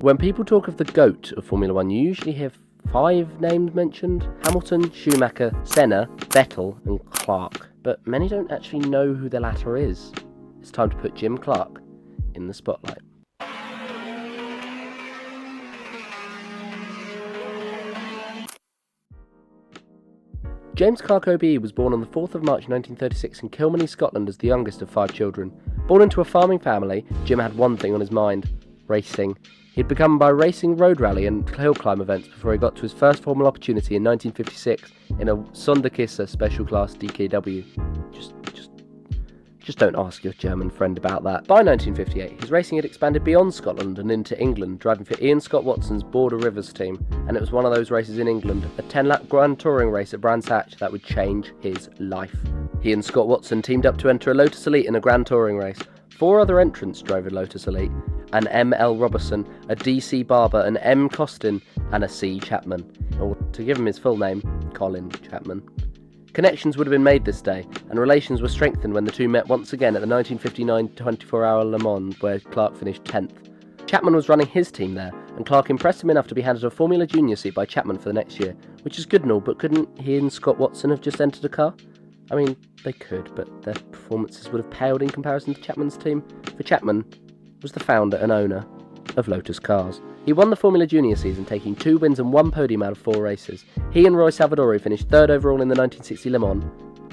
When people talk of the GOAT of Formula 1, you usually hear 5 names mentioned: Hamilton, Schumacher, Senna, Vettel and Clark. But many don't actually know who the latter is. It's time to put Jim Clark in the spotlight. James Clark OBE was born on the 4th of March 1936 in Kilmeny, Scotland as the youngest of 5 children. Born into a farming family, Jim had one thing on his mind: racing. He'd begun by racing road rally and hill climb events before he got to his first formal opportunity in 1956 in a Sonderklasse special class DKW. Just don't ask your German friend about that. By 1958, his racing had expanded beyond Scotland and into England, driving for Ian Scott Watson's Border Rivers team, and it was one of those races in England, a 10-lap Grand Touring race at Brands Hatch, that would change his life. He and Scott Watson teamed up to enter a Lotus Elite in a Grand Touring race. 4 other entrants drove a Lotus Elite: an M.L. Robertson, a D.C. Barber, an M. Costin, and a C. Chapman. Or, to give him his full name, Colin Chapman. Connections would have been made this day, and relations were strengthened when the two met once again at the 1959 24-hour Le Mans, where Clark finished 10th. Chapman was running his team there, and Clark impressed him enough to be handed a Formula Junior seat by Chapman for the next year, which is good and all, but couldn't he and Scott Watson have just entered a car? I mean, they could, but their performances would have paled in comparison to Chapman's team, for Chapman was the founder and owner of Lotus Cars. He won the Formula Junior season, taking 2 wins and 1 podium out of 4 races. He and Roy Salvadori finished 3rd overall in the 1960 Le Mans,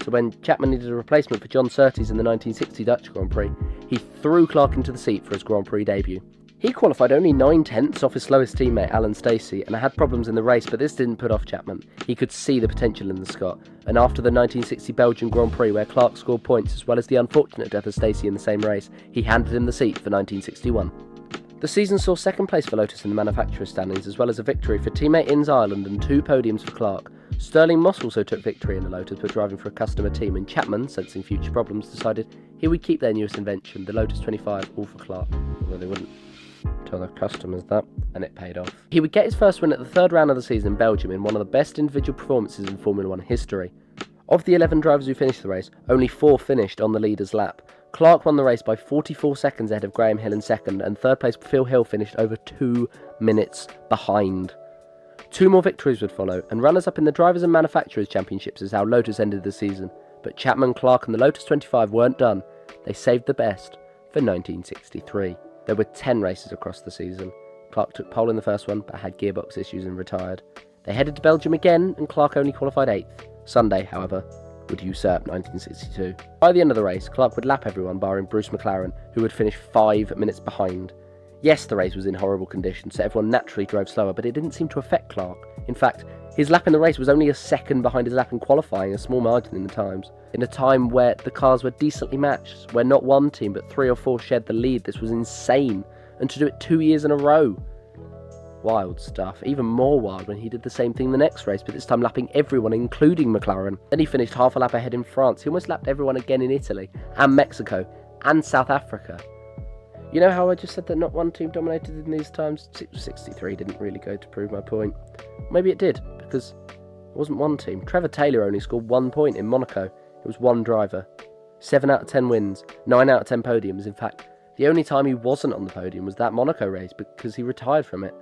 so when Chapman needed a replacement for John Surtees in the 1960 Dutch Grand Prix, he threw Clark into the seat for his Grand Prix debut. He qualified only 9/10ths off his slowest teammate Alan Stacey and had problems in the race, but this didn't put off Chapman. He could see the potential in the Scot, and after the 1960 Belgian Grand Prix, where Clark scored points as well as the unfortunate death of Stacey in the same race, he handed him the seat for 1961. The season saw 2nd place for Lotus in the manufacturer's standings, as well as a victory for teammate Inns Ireland and 2 podiums for Clark. Sterling Moss also took victory in the Lotus, but driving for a customer team, and Chapman, sensing future problems, decided he would keep their newest invention, the Lotus 25, all for Clark. Although they wouldn't tell their customers that, and it paid off. He would get his first win at the 3rd round of the season in Belgium in one of the best individual performances in Formula 1 history. Of the 11 drivers who finished the race, only 4 finished on the leader's lap. Clark won the race by 44 seconds ahead of Graham Hill in 2nd, and 3rd place Phil Hill finished over 2 minutes behind. 2 more victories would follow, and runners-up in the Drivers' and Manufacturers' Championships is how Lotus ended the season. But Chapman, Clark and the Lotus 25 weren't done. They saved the best for 1963. There were 10 races across the season. Clark took pole in the first one, but had gearbox issues and retired. They headed to Belgium again, and Clark only qualified 8th. Sunday, however, would usurp 1962. By the end of the race, Clark would lap everyone barring Bruce McLaren, who would finish 5 minutes behind. Yes, the race was in horrible conditions, so everyone naturally drove slower, but it didn't seem to affect Clark. In fact, his lap in the race was only a second behind his lap in qualifying, a small margin in the times. In a time where the cars were decently matched, where not one team but 3 or 4 shared the lead, this was insane, and to do it 2 years in a row. Wild stuff. Even more wild when he did the same thing the next race, but this time lapping everyone, including McLaren. Then he finished half a lap ahead in France. He almost lapped everyone again in Italy, and Mexico, and South Africa. You know how I just said that not one team dominated in these times? 63 didn't really go to prove my point. Maybe it did, because it wasn't one team. Trevor Taylor only scored 1 point in Monaco. It was 1 driver. 7 out of 10 wins, 9 out of 10 podiums. In fact, the only time he wasn't on the podium was that Monaco race, because he retired from it.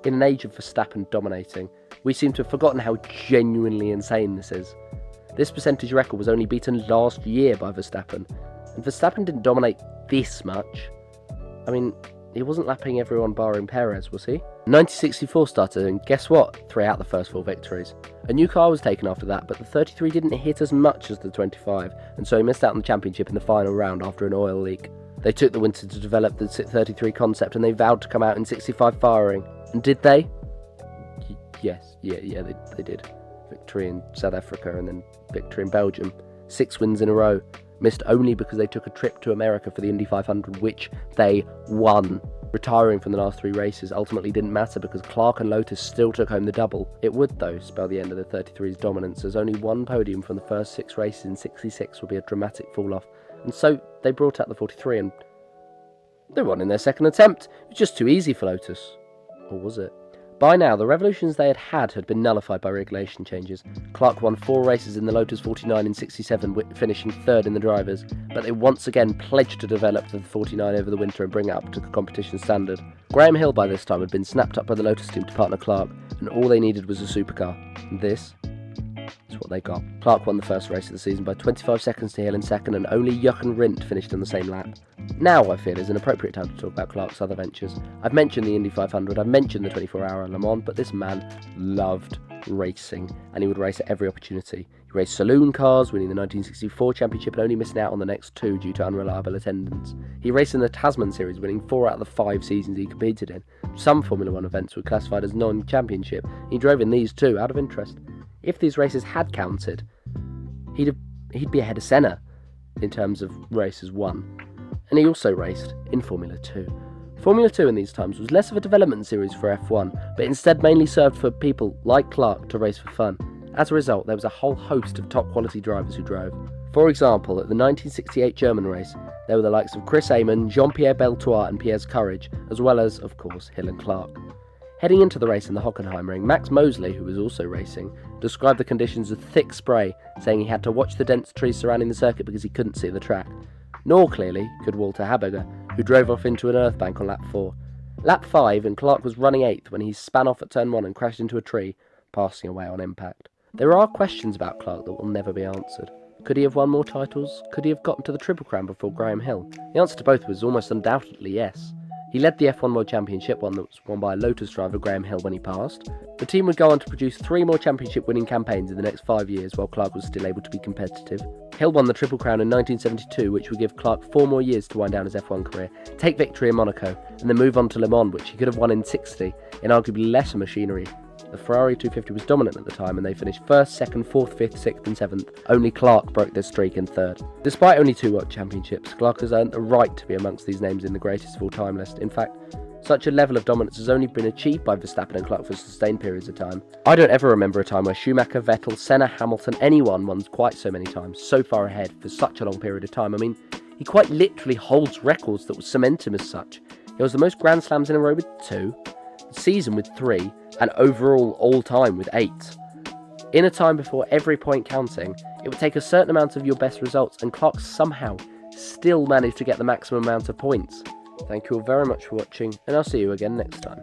In an age of Verstappen dominating, we seem to have forgotten how genuinely insane this is. This percentage record was only beaten last year by Verstappen, and Verstappen didn't dominate this much. I mean, he wasn't lapping everyone barring Perez, was he? 1964 started, and guess what? 3 out of the first 4 victories. A new car was taken after that, but the 33 didn't hit as much as the 25, and so he missed out on the championship in the final round after an oil leak. They took the winter to develop the 33 concept, and they vowed to come out in 65 firing. And did they? Yes, they did. Victory in South Africa and then victory in Belgium. 6 wins in a row. Missed only because they took a trip to America for the Indy 500, which they won. Retiring from the last 3 races ultimately didn't matter because Clark and Lotus still took home the double. It would, though, spell the end of the 33's dominance, as only 1 podium from the first 6 races in 66 would be a dramatic fall-off. And so they brought out the 43 and they won in their second attempt. It was just too easy for Lotus. Or was it? By now, the revolutions they had been nullified by regulation changes. Clark won 4 races in the Lotus 49 and 67, finishing 3rd in the drivers, but they once again pledged to develop the 49 over the winter and bring it up to the competition standard. Graham Hill by this time had been snapped up by the Lotus team to partner Clark, and all they needed was a supercar. And this is what they got. Clark won the first race of the season by 25 seconds to Hill in second, and only Jochen Rindt finished on the same lap. Now, I feel, is an appropriate time to talk about Clark's other ventures. I've mentioned the Indy 500, I've mentioned the 24-hour Le Mans, but this man loved racing, and he would race at every opportunity. He raced saloon cars, winning the 1964 championship and only missing out on the next 2 due to unreliable attendance. He raced in the Tasman Series, winning 4 out of the 5 seasons he competed in. Some Formula 1 events were classified as non-championship. He drove in these too, out of interest. If these races had counted, he'd be ahead of Senna in terms of races won. And he also raced in Formula 2. Formula 2 in these times was less of a development series for F1, but instead mainly served for people like Clark to race for fun. As a result, there was a whole host of top quality drivers who drove. For example, at the 1968 German race, there were the likes of Chris Amon, Jean-Pierre Beltois and Piers Courage, as well as, of course, Hill and Clark. Heading into the race in the Hockenheimring, Max Mosley, who was also racing, described the conditions as thick spray, saying he had to watch the dense trees surrounding the circuit because he couldn't see the track. Nor, clearly, could Walter Habiger, who drove off into an earth bank on lap 4. Lap 5, and Clark was running 8th when he span off at turn 1 and crashed into a tree, passing away on impact. There are questions about Clark that will never be answered. Could he have won more titles? Could he have gotten to the Triple Crown before Graham Hill? The answer to both was almost undoubtedly yes. He led the F1 World Championship, one that was won by Lotus driver Graham Hill when he passed. The team would go on to produce 3 more championship-winning campaigns in the next 5 years while Clark was still able to be competitive. Hill won the Triple Crown in 1972, which would give Clark 4 more years to wind down his F1 career, take victory in Monaco, and then move on to Le Mans, which he could have won in 60, in arguably lesser machinery. The Ferrari 250 was dominant at the time, and they finished 1st, 2nd, 4th, 5th, 6th and 7th. Only Clark broke this streak in 3rd. Despite only 2 World Championships, Clark has earned the right to be amongst these names in the greatest of all time list. In fact, such a level of dominance has only been achieved by Verstappen and Clark for sustained periods of time. I don't ever remember a time where Schumacher, Vettel, Senna, Hamilton, anyone won quite so many times, so far ahead for such a long period of time. I mean, he quite literally holds records that will cement him as such. He has the most Grand Slams in a row with 2, the season with 3, and overall all-time with 8. In a time before every point counting, it would take a certain amount of your best results, and Clark somehow still managed to get the maximum amount of points. Thank you all very much for watching, and I'll see you again next time.